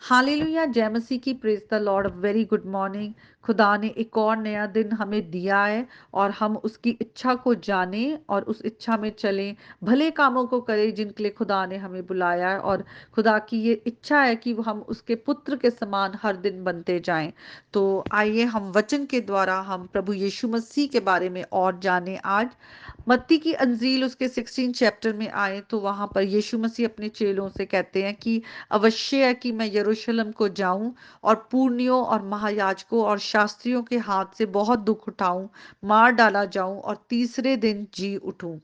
Hallelujah, जय मसीह की, praise the Lord, very good morning. खुदा ने एक और नया दिन हमें दिया है और हम उसकी इच्छा को जाने और उस इच्छा में चलें, भले कामों को करें जिनके लिए खुदा ने हमें बुलाया है। और खुदा की ये इच्छा है कि हम उसके पुत्र के समान हर दिन बनते जाएं। तो आइए हम वचन के द्वारा हम प्रभु यीशु मसीह के बारे में और जाने। आज मत्ती की अंजील उसके 16 चैप्टर में आए तो वहां पर यीशु मसीह अपने चेलों से कहते हैं कि अवश्य है कि मैं यरूशलेम को जाऊं और पुरनियों और महायाजकों और शास्त्रियों के हाथ से बहुत दुख उठाऊं, मार डाला जाऊं और तीसरे दिन जी उठूं।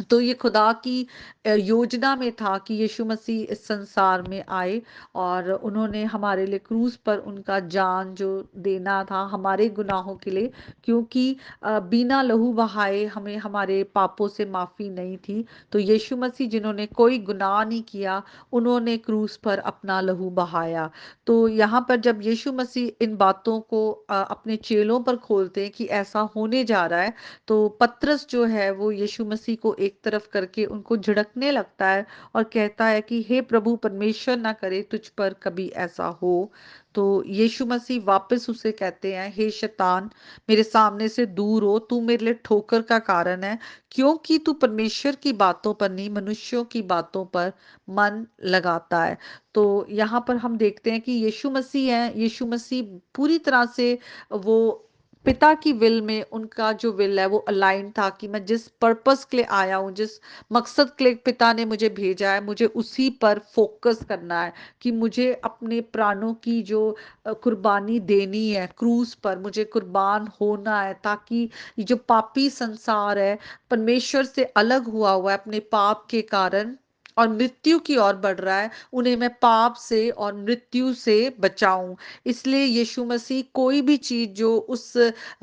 तो ये खुदा की योजना में था कि यीशु मसीह इस संसार में आए और उन्होंने हमारे लिए क्रूस पर उनका जान जो देना था हमारे गुनाहों के लिए, क्योंकि बिना लहू बहाए हमें हमारे पापों से माफी नहीं थी। तो यीशु मसीह जिन्होंने कोई गुनाह नहीं किया, उन्होंने क्रूस पर अपना लहू बहाया। तो यहाँ पर जब यीशु मसीह इन बातों को अपने चेलों पर खोलते हैं कि ऐसा होने जा रहा है, तो पतरस जो है वो यीशु मसीह को एक तरफ करके उनको झिड़कने लगता है और कहता है कि हे प्रभु, परमेश्वर ना करे तुझ पर कभी ऐसा हो। तो यीशु मसीह वापस उसे कहते हैं, हे शैतान, मेरे सामने से दूर हो, तू मेरे लिए ठोकर का कारण है, क्योंकि तू परमेश्वर की बातों पर नहीं मनुष्यों की बातों पर मन लगाता है। तो यहाँ पर हम देखते हैं कि यीशु मसीह है, यीशु मसीह पूरी तरह से वो पिता की विल में, उनका जो विल है वो अलाइन था कि मैं जिस पर्पस के लिए आया हूँ, जिस मकसद के लिए पिता ने मुझे भेजा है, मुझे उसी पर फोकस करना है। कि मुझे अपने प्राणों की जो कुर्बानी देनी है, क्रूस पर मुझे कुर्बान होना है, ताकि ये जो पापी संसार है, परमेश्वर से अलग हुआ है अपने पाप के कारण और मृत्यु की ओर बढ़ रहा है, उन्हें मैं पाप से और मृत्यु से बचाऊं। इसलिए यीशु मसीह कोई भी चीज जो उस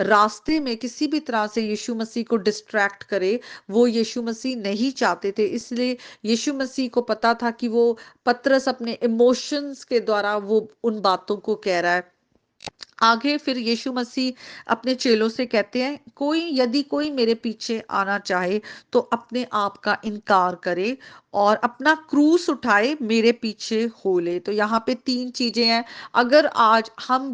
रास्ते में किसी भी तरह से यीशु मसीह को डिस्ट्रैक्ट करे, वो यीशु मसीह नहीं चाहते थे। इसलिए यीशु मसीह को पता था कि वो पतरस अपने इमोशंस के द्वारा वो उन बातों को कह रहा है। आगे फिर यीशु मसीह अपने चेलों से कहते हैं, यदि कोई मेरे पीछे आना चाहे तो अपने आप का इनकार करे और अपना क्रूस उठाए मेरे पीछे हो ले। तो यहाँ पे तीन चीजें हैं। अगर आज हम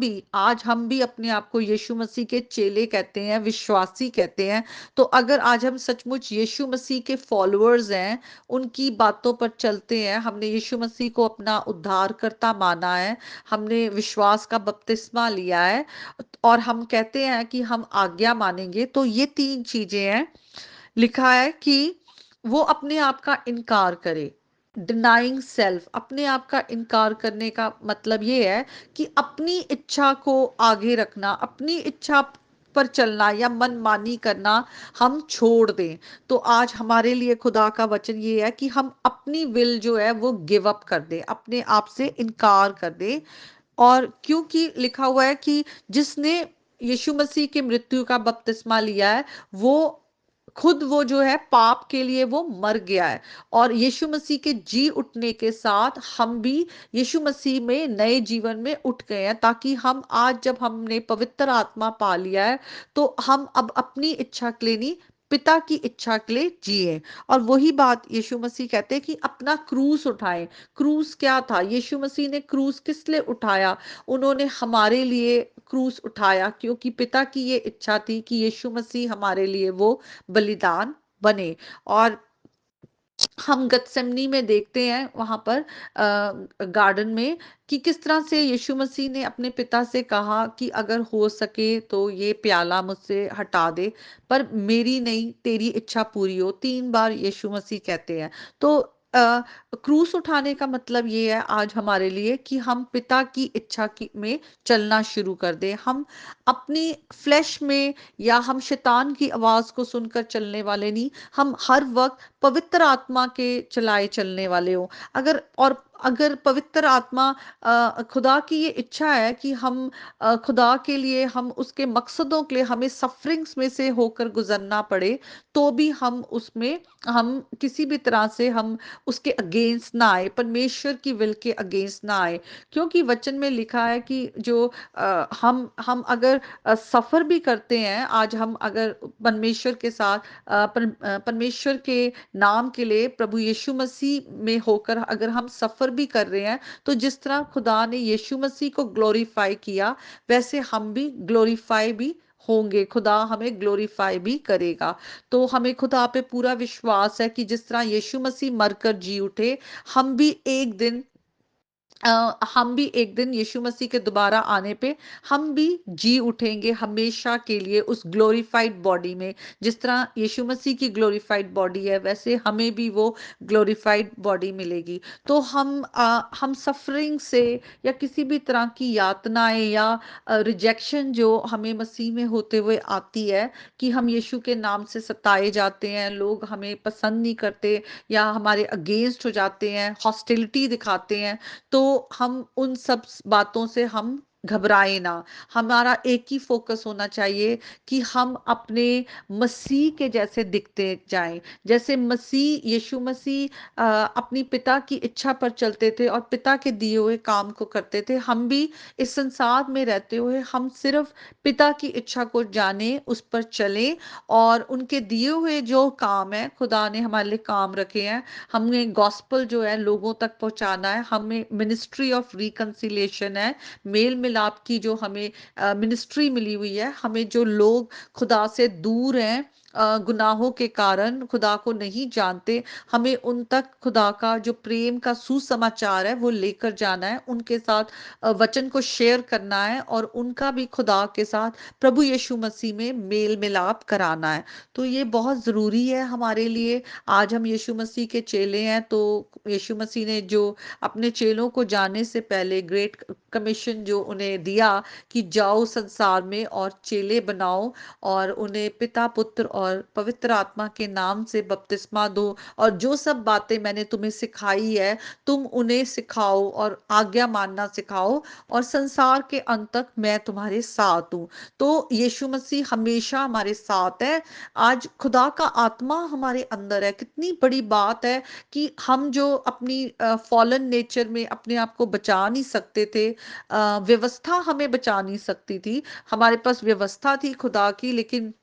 भी अपने आप को यीशु मसीह के चेले कहते हैं, विश्वासी कहते हैं, तो अगर आज हम सचमुच यीशु मसीह के फॉलोअर्स हैं, उनकी बातों पर चलते हैं, हमने यीशु मसीह को अपना उद्धारकर्ता माना है, हमने विश्वास का बपतिस्मा लिया है और हम कहते हैं कि हम आज्ञा मानेंगे, तो ये तीन चीजें हैं। लिखा है कि वो अपने आप का इनकार करे। डिनाइंग सेल्फ, अपने आप का इनकार करने का मतलब ये है कि अपनी इच्छा को आगे रखना, अपनी इच्छा पर चलना या मनमानी करना हम छोड़ दें। तो आज हमारे लिए खुदा का वचन ये है कि हम अपनी विल जो है वो गिव अप कर दें, अपने आप से इनकार कर दें। और क्योंकि लिखा हुआ है कि जिसने यीशु मसीह की मृत्यु का बपतिस्मा लिया है, वो खुद वो जो है पाप के लिए वो मर गया है, और यीशु मसीह के जी उठने के साथ हम भी यीशु मसीह में नए जीवन में उठ गए हैं, ताकि हम आज जब हमने पवित्र आत्मा पा लिया है, तो हम अब अपनी इच्छा के लिए नहीं, पिता की इच्छा के लिए जिए। और वही बात यीशु मसीह कहते हैं कि अपना क्रूस उठाएं। क्रूस क्या था? यीशु मसीह ने क्रूस किस लिए उठाया? उन्होंने हमारे लिए क्रूस उठाया क्योंकि पिता की ये इच्छा थी कि यीशु मसीह हमारे लिए वो बलिदान बने। और हम गतसेमनी में देखते हैं वहां पर गार्डन में कि किस तरह से यीशु मसीह ने अपने पिता से कहा कि अगर हो सके तो ये प्याला मुझसे हटा दे, पर मेरी नहीं तेरी इच्छा पूरी हो। 3 बार यीशु मसीह कहते हैं। तो क्रूस उठाने का मतलब ये है आज हमारे लिए कि हम पिता की इच्छा की में चलना शुरू कर दें। हम अपनी फ्लैश में या हम शैतान की आवाज को सुनकर चलने वाले नहीं, हम हर वक्त पवित्र आत्मा के चलाए चलने वाले हो। अगर पवित्र आत्मा खुदा की ये इच्छा है कि हम खुदा के लिए, हम उसके मकसदों के लिए हमें सफरिंग्स में से होकर गुजरना पड़े, तो भी हम किसी भी तरह से हम उसके अगेंस्ट ना आए, परमेश्वर की विल के अगेंस्ट ना आए। क्योंकि वचन में लिखा है कि जो हम अगर सफर भी करते हैं, आज हम अगर परमेश्वर के साथ परमेश्वर के नाम के लिए प्रभु यीशु मसीह में होकर अगर हम सफर भी कर रहे हैं, तो जिस तरह खुदा ने यीशु मसीह को ग्लोरीफाई किया, वैसे हम भी ग्लोरीफाई भी होंगे, खुदा हमें ग्लोरीफाई भी करेगा। तो हमें खुदा पे पूरा विश्वास है कि जिस तरह यीशु मसीह मरकर जी उठे, हम भी एक दिन हम भी एक दिन यीशु मसीह के दोबारा आने पे हम भी जी उठेंगे हमेशा के लिए उस ग्लोरीफाइड बॉडी में। जिस तरह यीशु मसीह की ग्लोरीफाइड बॉडी है, वैसे हमें भी वो ग्लोरीफाइड बॉडी मिलेगी। तो हम सफरिंग से या किसी भी तरह की यातनाएं या रिजेक्शन जो हमें मसीह में होते हुए आती है, कि हम यीशु के नाम से सताए जाते हैं, लोग हमें पसंद नहीं करते या हमारे अगेंस्ट हो जाते हैं, हॉस्टिलिटी दिखाते हैं, तो हम उन सब बातों से हम घबराए ना। हमारा एक ही फोकस होना चाहिए कि हम अपने मसीह के जैसे दिखते जाएं। जैसे मसीह यीशु मसीह अपनी पिता की इच्छा पर चलते थे और पिता के दिए हुए काम को करते थे, हम भी इस संसार में रहते हुए हम सिर्फ पिता की इच्छा को जाने, उस पर चलें और उनके दिए हुए जो काम है, खुदा ने हमारे लिए काम रखे हैं, हमें गॉस्पल जो है लोगों तक पहुंचाना है, हमें मिनिस्ट्री ऑफ रिकंसिलिएशन है, मेल मिलाप की जो हमें मिनिस्ट्री मिली हुई है। हमें जो लोग खुदा से दूर हैं, गुनाहों के कारण खुदा को नहीं जानते, हमें उन तक खुदा का जो प्रेम का सुसमाचार है वो लेकर जाना है, उनके साथ वचन को शेयर करना है और उनका भी खुदा के साथ प्रभु यीशु मसीह में मेल मिलाप कराना है। तो ये बहुत जरूरी है हमारे लिए। आज हम यीशु मसीह के चेले हैं, तो यीशु मसीह ने जो अपने चेलों को जाने से पहले ग्रेट कमीशन जो उन्हें दिया कि जाओ संसार में और चेले बनाओ और उन्हें पिता पुत्र और पवित्र आत्मा के नाम से बपतिस्मा दो और जो सब बातें मैंने तुम्हें सिखाई है तुम उन्हें सिखाओ और आज्ञा मानना सिखाओ और संसार के अंत तक मैं तुम्हारे साथ हूं। तो यीशु मसीह हमेशा हमारे साथ है। आज खुदा का आत्मा हमारे अंदर है। कितनी बड़ी बात है कि हम जो अपनी फॉलन नेचर में अपने आप को बचा नहीं सकते थे, व्यवस्था हमें बचा नहीं सकती थी। हमारे पास व्यवस्था थी खुदा की, लेकिन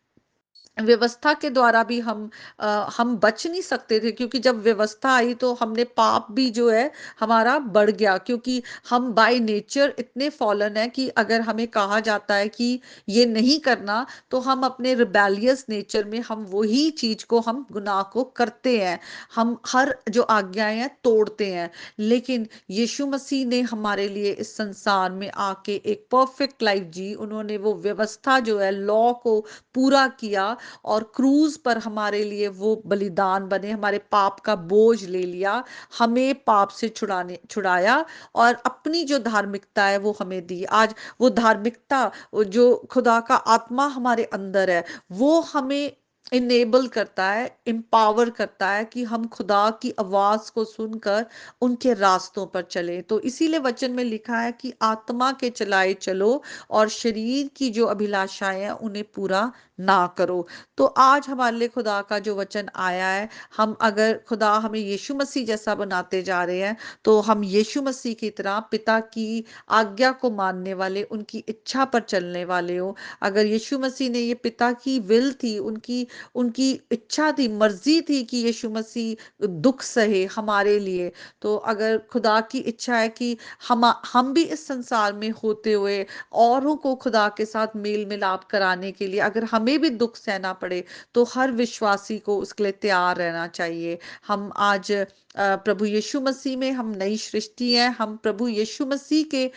व्यवस्था के द्वारा भी हम बच नहीं सकते थे, क्योंकि जब व्यवस्था आई तो हमने पाप भी जो है हमारा बढ़ गया, क्योंकि हम बाय नेचर इतने फॉलन है कि अगर हमें कहा जाता है कि ये नहीं करना, तो हम अपने रिबेलियस नेचर में हम वही चीज को, हम गुनाह को करते हैं, हम हर जो आज्ञाएं हैं तोड़ते हैं। लेकिन यीशु मसीह ने हमारे लिए इस संसार में आके एक परफेक्ट लाइफ जी, उन्होंने वो व्यवस्था जो है लॉ को पूरा किया और क्रूज पर हमारे लिए वो बलिदान बने, हमारे पाप का बोझ ले लिया, हमें पाप से छुड़ाया और अपनी जो धार्मिकता है वो हमें दी। आज वो धार्मिकता, वो जो खुदा का आत्मा हमारे अंदर है, वो हमें इनेबल करता है, एम्पावर करता है कि हम खुदा की आवाज को सुनकर उनके रास्तों पर चले। तो इसीलिए वचन में लिखा है कि आत्मा के चलाए चलो और शरीर की जो अभिलाषाएं हैं उन्हें पूरा ना करो। तो आज हमारे लिए खुदा का जो वचन आया है, हम अगर खुदा हमें यीशु मसीह जैसा बनाते जा रहे हैं, तो हम यीशु मसीह की तरह पिता की आज्ञा को मानने वाले, उनकी इच्छा पर चलने वाले हो। अगर यीशु मसीह ने, ये पिता की विल थी, उनकी उनकी इच्छा थी, मर्जी थी कि यीशु मसीह दुख सहे हमारे लिए, तो अगर खुदा की इच्छा है कि हम भी इस संसार में होते हुए औरों को खुदा के साथ मेल मिलाप कराने के लिए अगर हमें भी दुख सहना पड़े, तो हर विश्वासी को उसके लिए तैयार रहना चाहिए। हम आज प्रभु यीशु मसीह में हम नई सृष्टि हैं, हम प्रभु यीशु मसीह के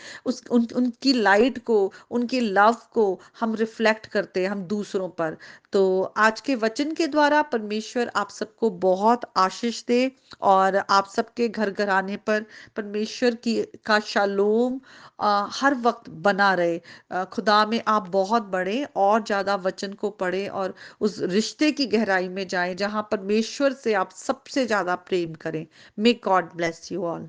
उनकी लाइट को, उनकी लव को हम रिफ्लेक्ट करते हैं हम दूसरों पर। तो आज के वचन के द्वारा परमेश्वर आप सबको बहुत आशीष दे और आप सबके घर घराने पर परमेश्वर की का शालोम हर वक्त बना रहे। खुदा में आप बहुत बढ़े और ज्यादा वचन को पढ़े और उस रिश्ते की गहराई में जाएं जहां परमेश्वर से आप सबसे ज्यादा प्रेम करें। May God bless you all.